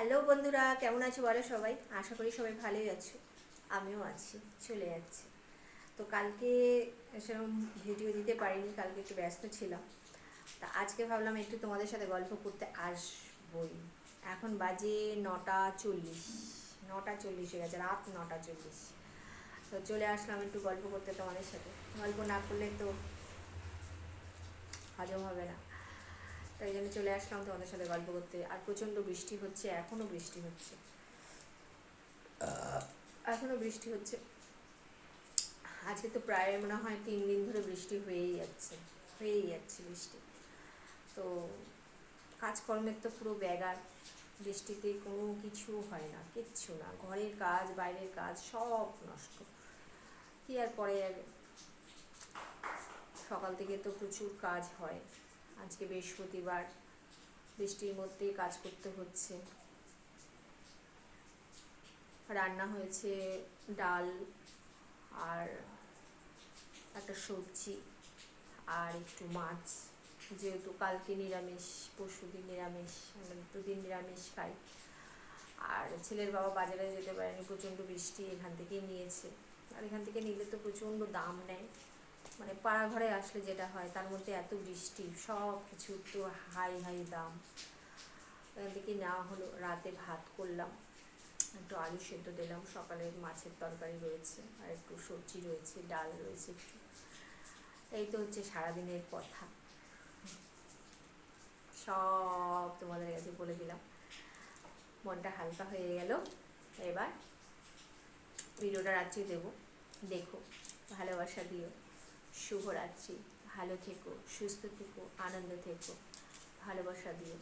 Hello বন্ধুরা, কেমন আছো বলো সবাই? আশা করি সবাই ভালোই আছো। আমিও আছি, চলে যাচ্ছে। তো কালকে সেরকম ভিডিও দিতে পারিনি, কালকে একটু ব্যস্ত ছিলাম। তা আজকে ভাবলাম একটু তোমাদের সাথে গল্প করতে আসবই। এখন বাজে 9:40, 9:40 হয়ে গেছে, রাত 9:40। তো চলে আসলাম একটু গল্প করতে তোমাদের সাথে। গল্প না করলে তো হজম হবে না, তাই জন্য চলে আসলাম তোমাদের সাথে গল্প করতে। আর প্রচণ্ড বৃষ্টি হচ্ছে, এখনও বৃষ্টি হচ্ছে, এখনও বৃষ্টি হচ্ছে। আজকে তো প্রায় মনে হয় 3 দিন ধরে বৃষ্টি হয়েই যাচ্ছে বৃষ্টি। তো কাজকর্মের তো পুরো ব্যাঘাত, বৃষ্টিতে কোনো কিছু হয় না, কিচ্ছু না, ঘরের কাজ বাইরের কাজ সব নষ্ট। কি আর পরে যাবে, সকাল থেকে তো প্রচুর কাজ হয়। আজকে বৃহস্পতিবার, বৃষ্টির মধ্যেই কাজ করতে হচ্ছে। রান্না হয়েছে ডাল আর একটা সবজি আর একটু মাছ, যেহেতু কালকে নিরামিষ, পরশুদিন নিরামিষ, আমরা 2 দিন নিরামিষ খাই। আর ছেলের বাবা বাজারে যেতে পারেনি, প্রচণ্ড বৃষ্টি, এখান থেকেই নিয়েছে। আর এখান থেকে নিলে তো প্রচণ্ড দাম নেয়, মানে পাড়া ঘরে আসলে যেটা হয়, তার মধ্যে এত বৃষ্টি, সব কিছু তো হাই হাই দাম। এখান থেকে নেওয়া হলো। রাতে ভাত করলাম, একটু আলু সেদ্ধ দিলাম, সকালের মাছের তরকারি রয়েছে, আর একটু সবজি রয়েছে, ডাল রয়েছে একটু। এই তো হচ্ছে সারাদিনের কথা, সব তোমাদের কাছে বলে দিলাম। মনটা হালকা হয়ে গেল। এবার ভিডিওটা রাত্রি দেবো, দেখো, ভালোবাসা দিও। শুভরাত্রি, ভালো থেকো, সুস্থ থেকো, আনন্দ থেকো, ভালোবাসা দিও।